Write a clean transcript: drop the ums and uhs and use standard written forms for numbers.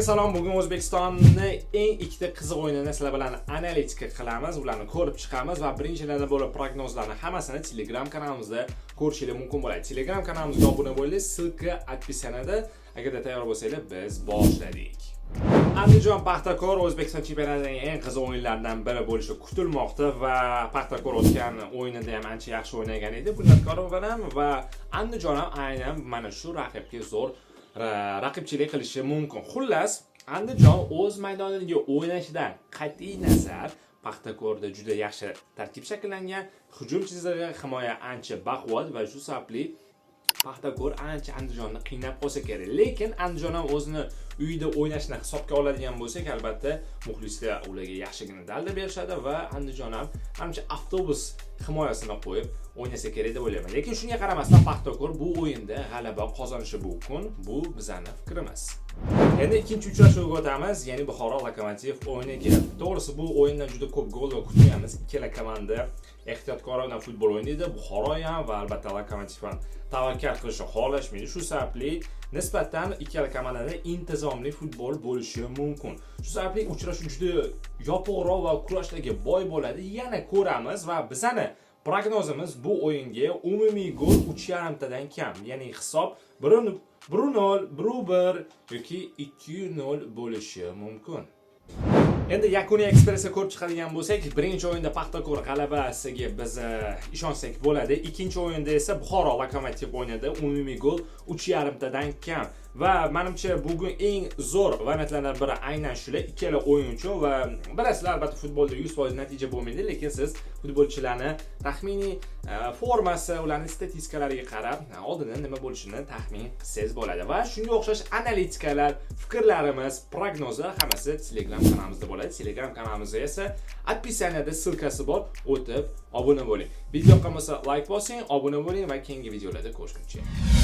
salom. Bugun O'zbekistonning eng ikkita qiziq o'yinini sizlar bilan analitika qilamiz, ularni ko'rib chiqamiz va birinchilardan bo'lib prognozlarni hammasini Telegram kanalimizda ko'rishingiz mumkin bo'ladi. Telegram kanalimizga obuna bo'ling, ссылка описанияda. Agarda tayyor bo'lsanglar, biz boshladik. Andijon Paxtakor O'zbekiston chempionatining eng qiziq o'yinlaridan biri bo'lishi kutilmoqda va Paxtakor o'tgan o'yinida ham ancha yaxshi o'ynagan edi. Bunyodkorov bilan va Andijon ham aynan mana shu raqibga zo'r raqibchilik qilishi mumkin. Xullas, Andijon o'z maydonidagi o'ynashidan qat'iy nazar Paxtakorda juda yaxshi tarkib shakllangan, hujum chizig'i himoya ancha baquvvat va shu sababli Paxtakor ancha Andijonni qiynab qolsa kerak. Lekin Andijon ham o'zini uyida o'ynashni hisobga oladigan bo'lsak, albatta muxlislar ularga yaxshigina dalda berishadi va Andijon ham ancha avtobus himoyasini qo'yib o'ynasa kerak deb o'ylayman. Lekin shunga qaramasdan Paxtakor bu o'yinda g'alaba qozonishi mumkin. Bu bizning fikrimiz. Endi ikkinchi uchrashuvga o'tamiz, ya'ni Buxoro Lokomotiv o'yiniga. To'g'risi bu o'yindan juda ko'p gollar kutganmiz. Ikkala komanda ehtiyotkorona futbol o'ynaydi. Buxoro ham va albatta Lokomotiv ham tavakkal qilishni xohlashmaydi. Shu sababli nisbatan ikkala komandada intizomli futbol bo'lishi mumkin. Shu sababli uchrashuv juda yopiqroq va kurashdagi boy bo'ladi. Yana ko'ramiz va bizning prognozimiz bu o'yinga umumiy gol 3.5 tadan kam. Ya'ni hisob 1-0, 1-1 yoki 2-0 bo'lishi mumkin. Endi yakuniy ekspressga ko'rib chiqadigan bo'lsak, birinchi o'yinda Paxtakor g'alabasiga biz ishonsak bo'ladi. Ikkinchi o'yinda esa Buxoro Lokomotiv o'ynadi. Umumiy gol 3.5 tadan kam. Va menimcha bugun eng zo'r variantlardan biri aynan shular. Ikkala o'yinchi va bilasizlar, albatta futbolda 100% natija bo'lmaydi, lekin siz futbolchilarni taxminiy formasi, ularning statistikalariga qarab, oldindan nima bo'lishini taxmin qilsangiz bo'ladi. Va shunga o'xshash analitikalar, fikrlarimiz, prognozlar hammasi Telegram kanalimizda bo'ladi. Telegram kanalimizda esa описаниеda ссылкасы bor, o'tib obuna bo'ling. Video yoqqan bo'lsa like bosing, obuna bo'ling va keyingi videolarda ko'rishguncha